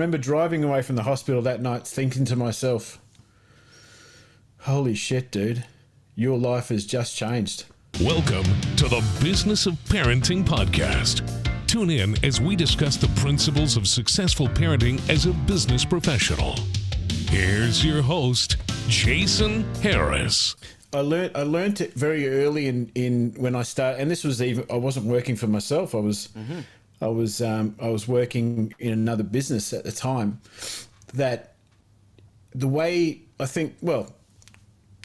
remember driving away from the hospital that night thinking to myself, holy shit, dude, your life has just changed. Welcome to the Business of Parenting podcast. Tune in as we discuss the principles of successful parenting as a business professional. Here's your host, Jason Harris. I learned it very early in when I started, and this was I wasn't working for myself. I was working in another business at the time. That the way I think, well,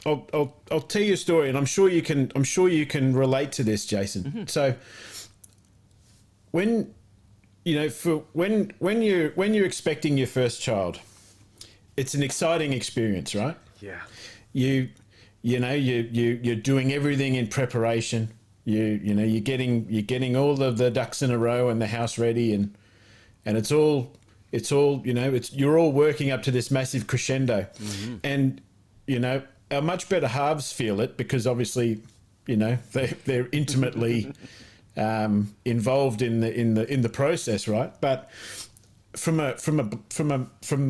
I'll tell you a story, and I'm sure you can relate to this, Jason. Mm-hmm. So when you're expecting your first child, it's an exciting experience, right? Yeah. You're doing everything in preparation. You're getting all of the ducks in a row and the house ready, and it's all you're all working up to this massive crescendo. Mm-hmm. And our much better halves feel it because obviously they're intimately involved in the process, right? But from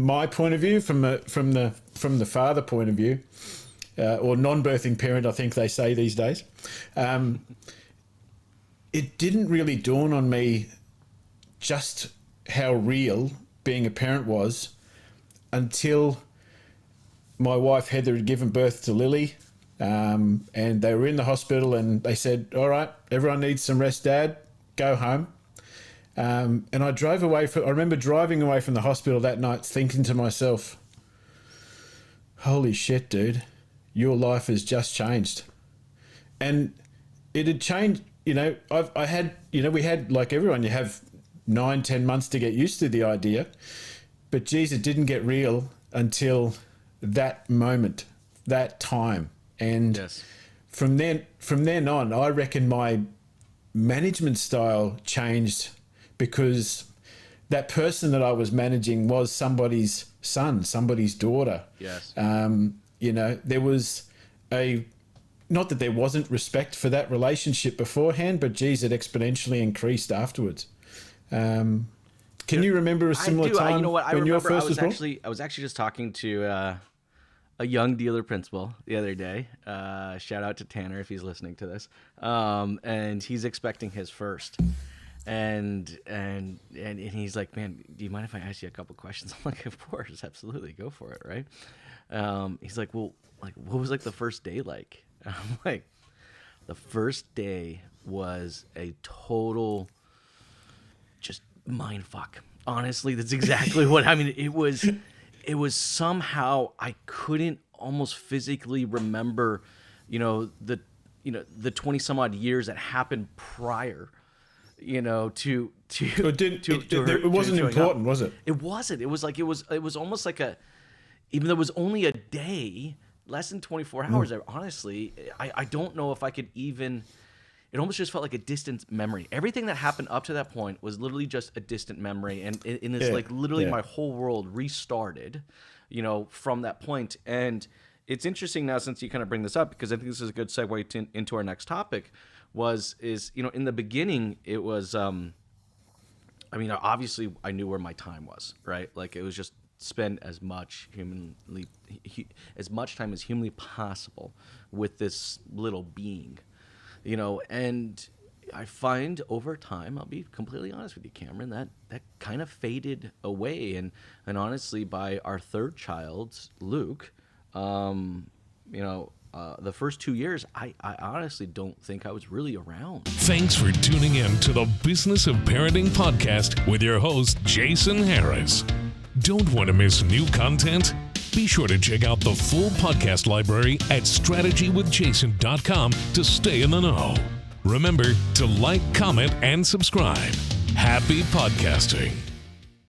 my point of view, from the father point of view, or non-birthing parent, I think they say these days, it didn't really dawn on me just how real being a parent was until my wife Heather had given birth to Lily, and they were in the hospital, and they said, all right, everyone needs some rest, Dad, go home. And I remember driving away from the hospital that night thinking to myself, holy shit, dude, your life has just changed. And it had changed, we had, like everyone, you have 9-10 months to get used to the idea, but geez, it didn't get real until that moment, that time. And yes. From then on, I reckon my management style changed because that person that I was managing was somebody's son, somebody's daughter. Yes. There was not that there wasn't respect for that relationship beforehand, but geez, it exponentially increased afterwards. Can you remember a similar time when your first was born? I was actually just talking to a young dealer principal the other day. Shout out to Tanner if he's listening to this. And he's expecting his first. And he's like, man, do you mind if I ask you a couple questions? I'm like, of course, absolutely, go for it, right? He's like, well, like, what was like the first day like? I'm like, the first day was a total just mind fuck. Honestly, that's exactly what I mean. It was somehow I couldn't almost physically remember, the 20 some odd years that happened prior, it wasn't important, was it? It wasn't. It was almost like even though it was only a day, less than 24 hours. Honestly, I don't know if I could even. It almost just felt like a distant memory. Everything that happened up to that point was literally just a distant memory, and it's literally my whole world restarted, from that point. And it's interesting now since you kind of bring this up, because I think this is a good segue into our next topic. In the beginning it was, obviously I knew where my time was, right? Like it was just spend as much time as humanly possible with this little being. And I find over time, I'll be completely honest with you, Cameron, that kind of faded away. And honestly, by our third child, Luke, the first 2 years, I honestly don't think I was really around. Thanks for tuning in to the Business of Parenting podcast with your host, Jason Harris. Don't want to miss new content? Be sure to check out the full podcast library at strategywithjason.com to stay in the know. Remember to like, comment, and subscribe. Happy podcasting.